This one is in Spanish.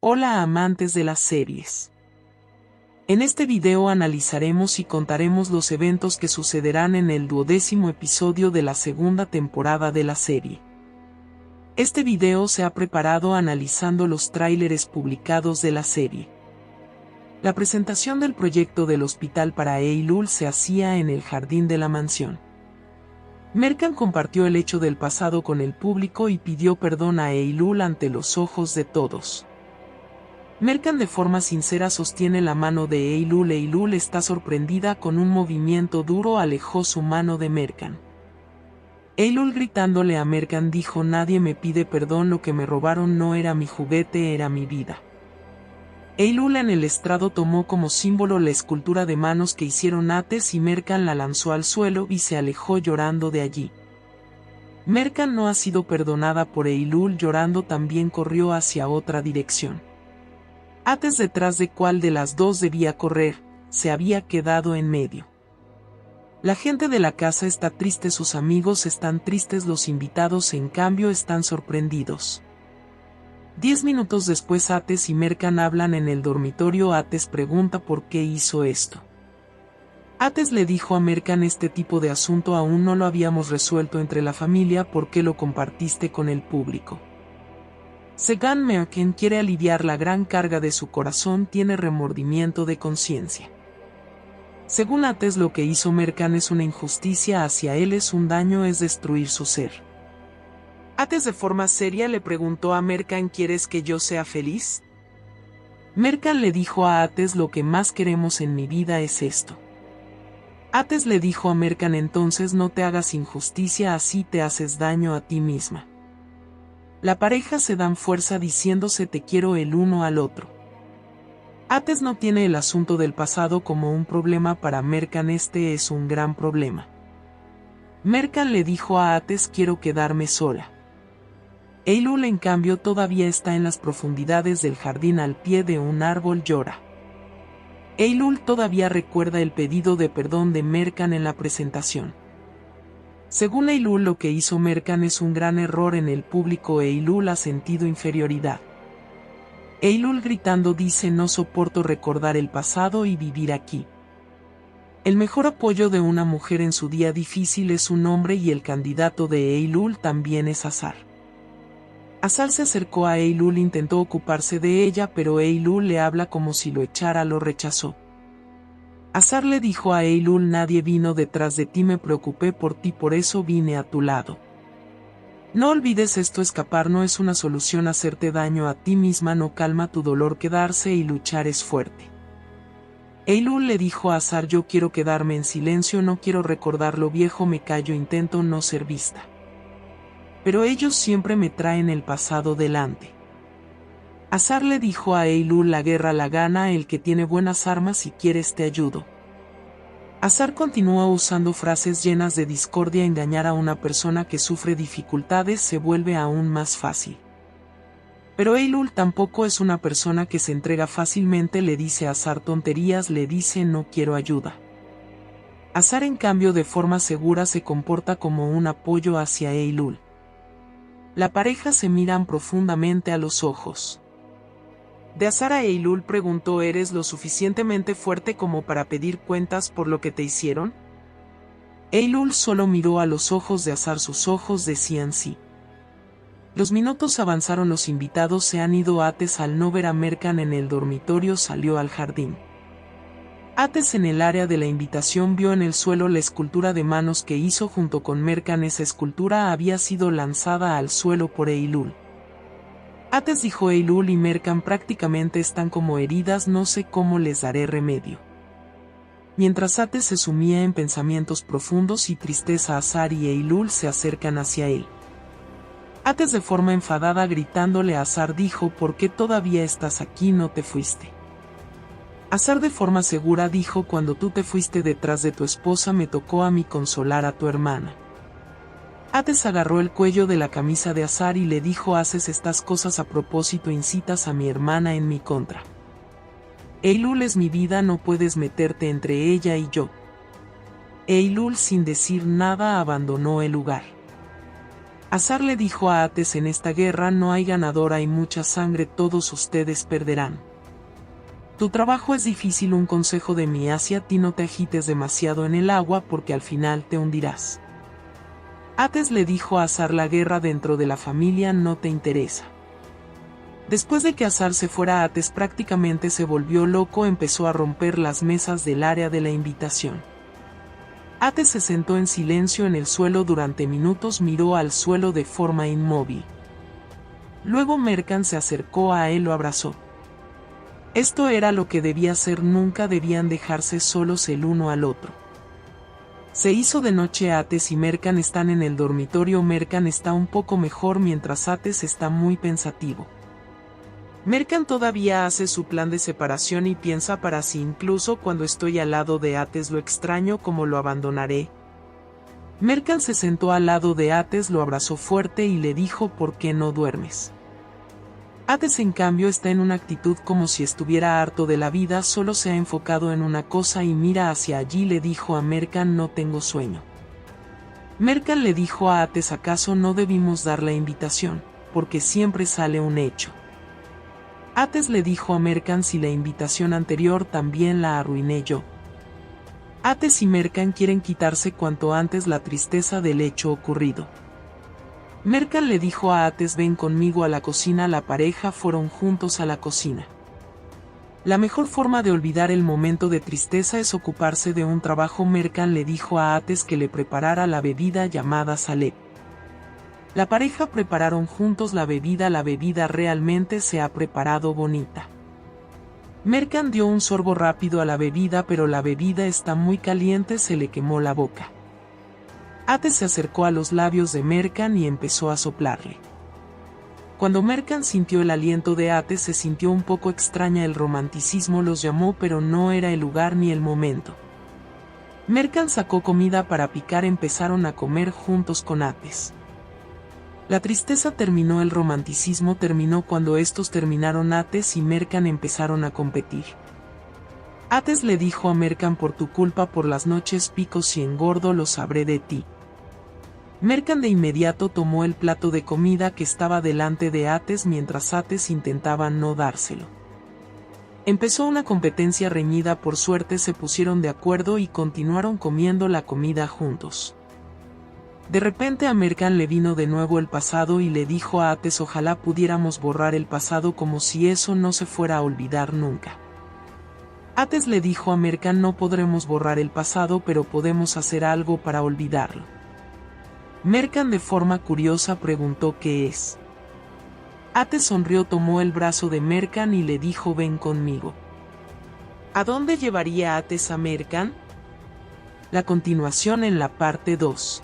Hola amantes de las series. En este video analizaremos y contaremos los eventos que sucederán en el 12º episodio de la segunda temporada de la serie. Este video se ha preparado analizando los tráileres publicados de la serie. La presentación del proyecto del hospital para Eylul se hacía en el jardín de la mansión. Mercan compartió el hecho del pasado con el público y pidió perdón a Eylul ante los ojos de todos. Mercan de forma sincera sostiene la mano de Eylul. Eylul está sorprendida con un movimiento duro, alejó su mano de Mercan. Eylul gritándole a Mercan dijo: nadie me pide perdón, lo que me robaron no era mi juguete, era mi vida. Eylul en el estrado tomó como símbolo la escultura de manos que hicieron Ates y Mercan la lanzó al suelo y se alejó llorando de allí. Mercan no ha sido perdonada por Eylul, llorando también corrió hacia otra dirección. Ates, detrás de cuál de las dos debía correr, se había quedado en medio. La gente de la casa está triste, sus amigos están tristes, los invitados en cambio están sorprendidos. 10 minutos después Ates y Mercan hablan en el dormitorio. Ates pregunta por qué hizo esto. Ates le dijo a Mercan: este tipo de asunto aún no lo habíamos resuelto entre la familia, ¿por qué lo compartiste con el público? Según Mercan quiere aliviar la gran carga de su corazón, tiene remordimiento de conciencia. Según Ates, lo que hizo Mercan es una injusticia hacia él, es un daño, es destruir su ser. Ates de forma seria le preguntó a Mercan: ¿quieres que yo sea feliz? Mercan le dijo a Ates: lo que más queremos en mi vida es esto. Ates le dijo a Mercan: entonces no te hagas injusticia, así te haces daño a ti misma. La pareja se dan fuerza diciéndose te quiero el uno al otro. Ates no tiene el asunto del pasado como un problema para Mercan, este es un gran problema. Mercan le dijo a Ates: quiero quedarme sola. Eylul en cambio todavía está en las profundidades del jardín al pie de un árbol, llora. Eylul todavía recuerda el pedido de perdón de Mercan en la presentación. Según Eylul, lo que hizo Mercan es un gran error en el público. Eylul ha sentido inferioridad. Eylul gritando dice: no soporto recordar el pasado y vivir aquí. El mejor apoyo de una mujer en su día difícil es un hombre, y el candidato de Eylul también es Azar. Azar se acercó a Eylul, intentó ocuparse de ella, pero Eylul le habla como si lo echara, lo rechazó. Azar le dijo a Eylul: nadie vino detrás de ti, me preocupé por ti, por eso vine a tu lado. No olvides esto, escapar no es una solución, hacerte daño a ti misma no calma tu dolor, quedarse y luchar es fuerte. Eylul le dijo a Azar: yo quiero quedarme en silencio, no quiero recordar lo viejo, me callo, intento no ser vista. Pero ellos siempre me traen el pasado delante. Azar le dijo a Eylul: la guerra la gana el que tiene buenas armas, si quieres te ayudo. Azar continúa usando frases llenas de discordia. Engañar a una persona que sufre dificultades se vuelve aún más fácil. Pero Eylul tampoco es una persona que se entrega fácilmente, le dice a Azar tonterías, le dice: no quiero ayuda. Azar en cambio de forma segura se comporta como un apoyo hacia Eylul. La pareja se miran profundamente a los ojos. De Azar a Eylul preguntó: ¿eres lo suficientemente fuerte como para pedir cuentas por lo que te hicieron? Eylul solo miró a los ojos de Azar, sus ojos decían sí. Los minutos avanzaron, los invitados se han ido. Ates, al no ver a Mercan en el dormitorio, salió al jardín. Ates en el área de la invitación vio en el suelo la escultura de manos que hizo junto con Mercan. Esa escultura había sido lanzada al suelo por Eylul. Ates dijo: Eylul y Mercan prácticamente están como heridas, no sé cómo les daré remedio. Mientras Ates se sumía en pensamientos profundos y tristeza, Azar y Eylul se acercan hacia él. Ates de forma enfadada gritándole a Azar dijo: ¿por qué todavía estás aquí? No te fuiste. Azar de forma segura dijo: cuando tú te fuiste detrás de tu esposa me tocó a mí consolar a tu hermana. Ates agarró el cuello de la camisa de Azar y le dijo: haces estas cosas a propósito, incitas a mi hermana en mi contra. Eylul es mi vida, no puedes meterte entre ella y yo. Eylul sin decir nada abandonó el lugar. Azar le dijo a Ates: en esta guerra no hay ganador, hay mucha sangre, todos ustedes perderán. Tu trabajo es difícil, un consejo de mí hacia ti: no te agites demasiado en el agua porque al final te hundirás. Ates le dijo a Azar: la guerra dentro de la familia no te interesa. Después de que Azar se fuera, Ates prácticamente se volvió loco, empezó a romper las mesas del área de la invitación. Ates se sentó en silencio en el suelo durante minutos, miró al suelo de forma inmóvil. Luego Mercan se acercó a él, lo abrazó. Esto era lo que debía ser, nunca debían dejarse solos el uno al otro. Se hizo de noche, Ates y Mercan están en el dormitorio. Mercan está un poco mejor mientras Ates está muy pensativo. Mercan todavía hace su plan de separación y piensa para sí: incluso cuando estoy al lado de Ates lo extraño, ¿cómo lo abandonaré? Mercan se sentó al lado de Ates, lo abrazó fuerte y le dijo: ¿por qué no duermes? Ates en cambio está en una actitud como si estuviera harto de la vida, solo se ha enfocado en una cosa y mira hacia allí. Le dijo a Mercan: no tengo sueño. Mercan le dijo a Ates: ¿acaso no debimos dar la invitación? Porque siempre sale un hecho. Ates le dijo a Mercan: si la invitación anterior también la arruiné yo. Ates y Mercan quieren quitarse cuanto antes la tristeza del hecho ocurrido. Mercan le dijo a Ates: ven conmigo a la cocina. La pareja fueron juntos a la cocina. La mejor forma de olvidar el momento de tristeza es ocuparse de un trabajo. Mercan le dijo a Ates que le preparara la bebida llamada Salep. La pareja prepararon juntos la bebida realmente se ha preparado bonita. Mercan dio un sorbo rápido a la bebida, pero la bebida está muy caliente, se le quemó la boca. Ates se acercó a los labios de Mercan y empezó a soplarle. Cuando Mercan sintió el aliento de Ates se sintió un poco extraña. El romanticismo los llamó, pero no era el lugar ni el momento. Mercan sacó comida para picar, empezaron a comer juntos con Ates. La tristeza terminó, el romanticismo terminó. Cuando estos terminaron, Ates y Mercan empezaron a competir. Ates le dijo a Mercan: por tu culpa por las noches pico, si engordo lo sabré de ti. Mercan de inmediato tomó el plato de comida que estaba delante de Ates mientras Ates intentaba no dárselo. Empezó una competencia reñida, por suerte se pusieron de acuerdo y continuaron comiendo la comida juntos. De repente a Mercan le vino de nuevo el pasado y le dijo a Ates: ojalá pudiéramos borrar el pasado como si eso no se fuera a olvidar nunca. Ates le dijo a Mercan: no podremos borrar el pasado, pero podemos hacer algo para olvidarlo. Mercan de forma curiosa preguntó: ¿qué es? Ates sonrió, tomó el brazo de Mercan y le dijo: ven conmigo. ¿A dónde llevaría Ates a Mercan? La continuación en la parte 2.